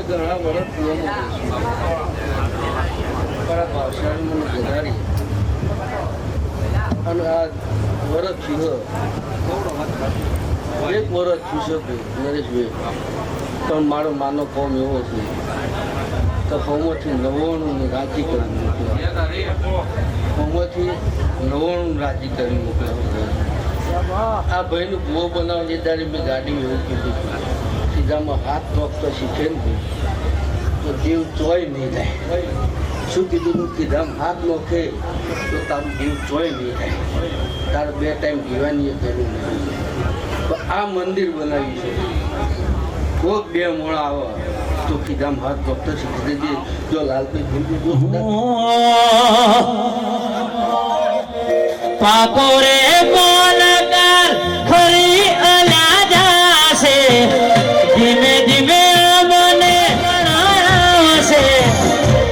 ઘણા વર્ષ ભાષામાં વધારી અને આ વર્ષ થયું એક વર્ષ થયું છે નરેશભાઈ પણ મારો માનો કોમ એવો છે તો કોમોથી 99 રાજી કરી મોકલ્યા, કોમોથી 99 રાજી કરી મોકલ્યા. આ ભાઈનું ભૂવો બનાવવા જે ત્યારે મેં ગાડી એવું કીધું સીધામાં હાથ નોખતો શીખે ને તો જીવ ચોય નહીં જાય. શું કીધું સીધામાં હાથ નોખે તો તારું જીવ ચોય નહીં જાય, તારે 2 ટાઈમ પીવાની જરૂર નહીં. તો આ મંદિર બનાવ્યું છે, કોક 2 મોડા આવે તો કીધામ હાથ ડોક્ટર શીખી દેજે. જો લાલભાઈ પાપો રે બોલ કર ખરી અલા જાશે, ધીમે ધીમે મને આવશે,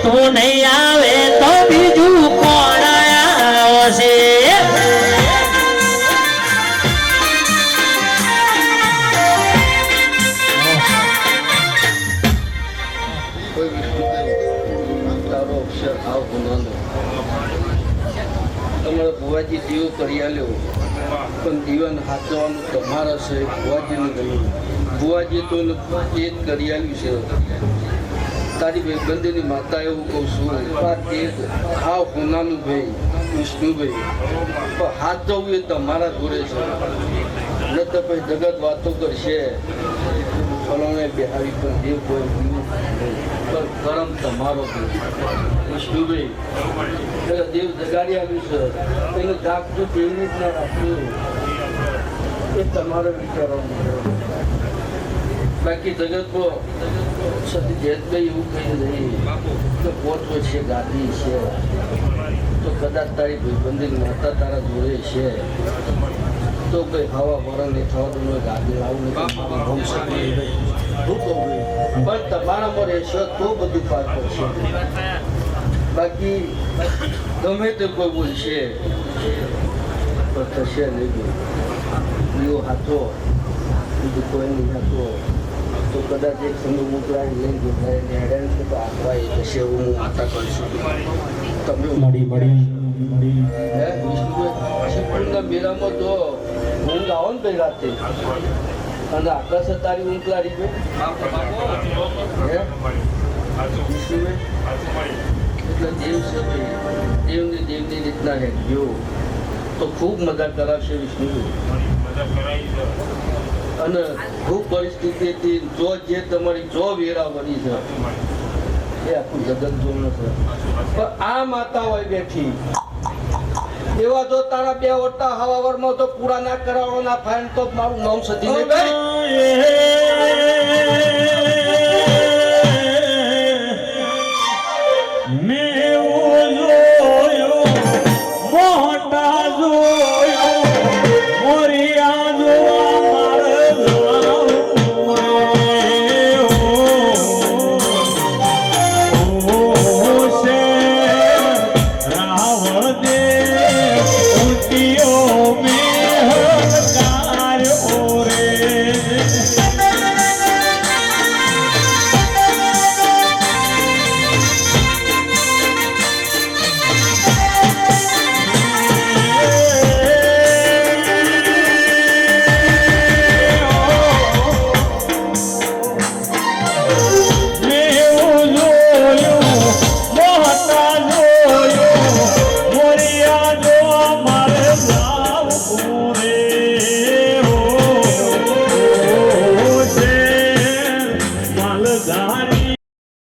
તું નહીં આવે તો બીજું કોણ આવશે. તમારે ભુવાજી દીવો કરી આલ્યો પણ દીવાને હાથવાનું તમારા છે, ભુવાજીને ગયું. ભુવાજી તો એ જ કરી આલ્યું છે. તારી ભાઈબંધીની માતા એવું કહું છું આ તે હાવ હોનાનું ભાઈ વિષ્ણુભાઈ પણ હાથ જવું એ તમારા જોડે છે. ન તો પછી જગત વાતો કરશે ફલાણે બિહારી પણ દેવ કોઈ પણ કરમ તમારો વિષ્ણુભાઈ દેવ જગાડી આવ્યું છે એનું જાગતું કેવી રીતના રાખ્યું એ તમારે વિચારવાનું. બાકી જગતમાં સતી જેતભાઈ એવું કહી નહીં કે પોચો છે ગાદી છે તો કદાચ તારી ભાઈબંધી માતા તારા જોડે છે તો કઈ હવા વરણ નહીં થવાનું ગાદી લાવું નહીં પણ તમારામાં રહેશે તો બધું પાર કરશે. બાકી ગમે તે કોઈ બોલશે પણ થશે નહીં. બીજો હાથો બીજું કોઈ નહીં હાથો તો કદાચ એક સમય મોકલાવી લઈને જોડાય હેરાન તો આપવા એ થશે એવું હું આશા કરીશું. તમે વિષ્ણુભાઈ મેળામાં જો ઊંઘ આવો ને કઈ રાતે અને આકાશ તારી ઊંઘ લારી ગઈ વિષ્ણુભાઈ એટલે દેવ છે દેવની રીતના હેડ્યો તો ખૂબ મજા કરાવશે વિષ્ણુભાઈ. અને ખૂબ પરિસ્થિતિથી જો જે તમારી જો વેરા બની છે એ આખું જગત જોવાનું છે. પણ આ માતા હોય બેઠી એવા જો તારા 2 ઓટા હવાવરમાં તો પૂરા ના કરાવવાના ફાઈન તો મારું નામ સતીને કહી